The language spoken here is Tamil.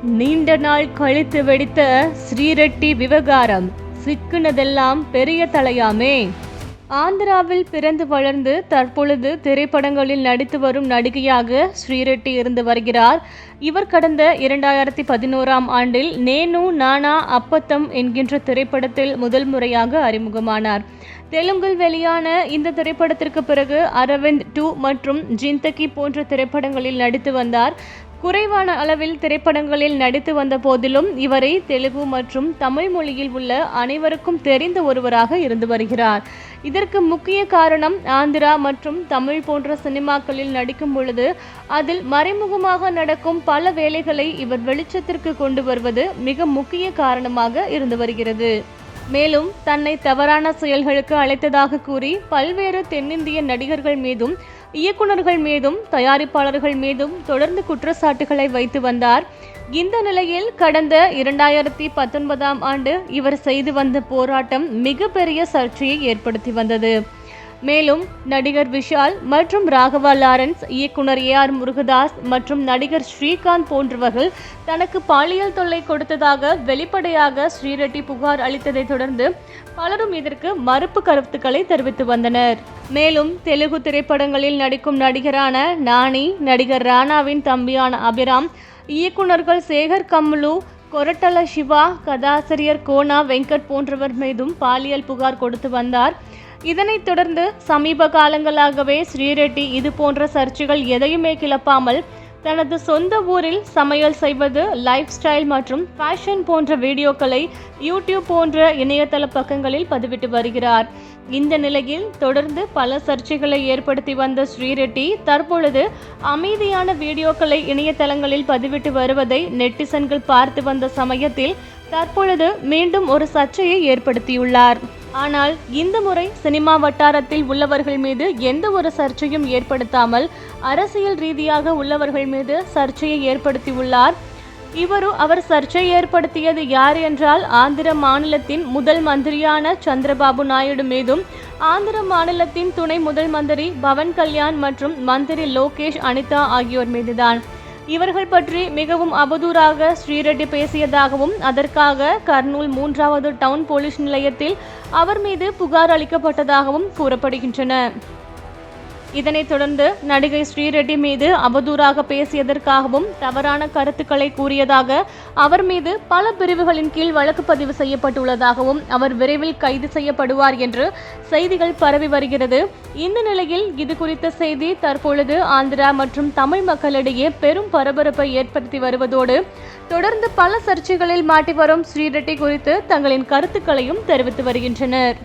நீண்ட நாள் கழித்து வெடித்த ஸ்ரீரெட்டி விவகாரம். சிக்குனதெல்லாம் பெரிய தலையாமே. ஆந்திராவில் பிறந்து வளர்ந்து தற்பொழுது திரைப்படங்களில் நடித்து வரும் நடிகையாக ஸ்ரீரெட்டி இருந்து வருகிறார். இவர் கடந்த 2011ஆம் ஆண்டில் நேனு நானா அப்பத்தம் என்கின்ற திரைப்படத்தில் முதல் முறையாக அறிமுகமானார். தெலுங்கில் வெளியான இந்த திரைப்படத்திற்கு பிறகு அரவிந்த் 2 மற்றும் ஜிந்தகி போன்ற திரைப்படங்களில் நடித்து வந்தார். குறைவான அளவில் திரைப்படங்களில் நடித்து வந்த போதிலும் இவரை தெலுங்கு மற்றும் தமிழ் மொழியில் உள்ள அனைவருக்கும் தெரிந்த ஒருவராக இருந்து வருகிறார். இதற்கு முக்கிய காரணம் ஆந்திரா மற்றும் தமிழ் போன்ற சினிமாக்களில் நடிக்கும் பொழுது அதில் மறைமுகமாக நடக்கும் பல வேலைகளை இவர் வெளிச்சத்திற்கு கொண்டு வருவது மிக முக்கிய காரணமாக இருந்து வருகிறது. மேலும் தன்னை தவறான செயல்களுக்கு அழைத்ததாக கூறி பல்வேறு தென்னிந்திய நடிகர்கள் மீதும் இயக்குநர்கள் மீதும் தயாரிப்பாளர்கள் மீதும் தொடர்ந்து குற்றச்சாட்டுகளை வைத்து வந்தார். இந்த நிலையில் கடந்த 2019ஆம் ஆண்டு இவர் செய்து வந்த போராட்டம் மிகப்பெரிய சர்ச்சையை ஏற்படுத்தி வந்தது. மேலும் நடிகர் விஷால் மற்றும் ராகவா லாரன்ஸ், இயக்குனர் AR முருகதாஸ் மற்றும் நடிகர் ஸ்ரீகாந்த் போன்றவர்கள் தனக்கு பாலியல் தொல்லை கொடுத்ததாக வெளிப்படையாக ஸ்ரீரெட்டி புகார் அளித்ததை தொடர்ந்து பலரும் இதற்கு மறுப்பு கருத்துக்களை தெரிவித்து வந்தனர். மேலும் தெலுங்கு திரைப்படங்களில் நடிக்கும் நடிகரான நானி, நடிகர் ராணாவின் தம்பியான அபிராம், இயக்குநர்கள் சேகர் கம்முலு, கொரட்டல சிவா, கதாசிரியர் கோனா வெங்கட் போன்றவர் மீதும் பாலியல் புகார் கொடுத்து வந்தார். இதனைத் தொடர்ந்து சமீப காலங்களாகவே ஸ்ரீரெட்டி இது போன்ற சர்ச்சைகள் எதையுமே கிளப்பாமல் தனது சொந்த ஊரில் சமையல் செய்வது, லைஃப் ஸ்டைல் மற்றும் ஃபேஷன் போன்ற வீடியோக்களை யூடியூப் போன்ற இணையதள பக்கங்களில் பதிவிட்டு வருகிறார். இந்த நிலையில் தொடர்ந்து பல சர்ச்சைகளை ஏற்படுத்தி வந்த ஸ்ரீரெட்டி தற்பொழுது அமைதியான வீடியோக்களை இணையதளங்களில் பதிவிட்டு வருவதை நெட்டிசன்கள் பார்த்து வந்த சமயத்தில் தற்பொழுது மீண்டும் ஒரு சர்ச்சையை ஏற்படுத்தியுள்ளார். ஆனால் இந்த முறை சினிமா வட்டாரத்தில் உள்ளவர்கள் மீது எந்த ஒரு சர்ச்சையும் ஏற்படுத்தாமல் அரசியல் ரீதியாக உள்ளவர்கள் மீது சர்ச்சையை ஏற்படுத்தியுள்ளார். அவர் சர்ச்சை ஏற்படுத்தியது யார் என்றால் ஆந்திர மாநிலத்தின் முதல் மந்திரியான சந்திரபாபு நாயுடு மீதும், ஆந்திர மாநிலத்தின் துணை முதல் மந்திரி பவன் கல்யாண் மற்றும் மந்திரி லோகேஷ் அனிதா ஆகியோர் மீதுதான். இவர்கள் பற்றி மிகவும் அவதூறாக ஸ்ரீரெட்டி பேசியதாகவும் அதற்காக கர்னூல் 3வது டவுன் போலீஸ் நிலையத்தில் அவர் மீது புகார் அளிக்கப்பட்டதாகவும் கூறப்படுகின்றன. இதனைத் தொடர்ந்து நடிகை ஸ்ரீரெட்டி மீது அவதூறாக பேசியதற்காகவும் தவறான கருத்துக்களை கூறியதாக அவர் மீது பல பிரிவுகளின் கீழ் வழக்கு பதிவு செய்யப்பட்டுள்ளதாகவும் அவர் விரைவில் கைது செய்யப்படுவார் என்று செய்திகள் பரவி வருகிறது. இந்த நிலையில் இது குறித்த செய்தி தற்பொழுது ஆந்திரா மற்றும் தமிழ் மக்களிடையே பெரும் பரபரப்பை ஏற்படுத்தி வருவதோடு தொடர்ந்து பல சர்ச்சைகளில் மாட்டி வரும் ஸ்ரீரெட்டி குறித்து தங்களின் கருத்துக்களையும் தெரிவித்து வருகின்றனர்.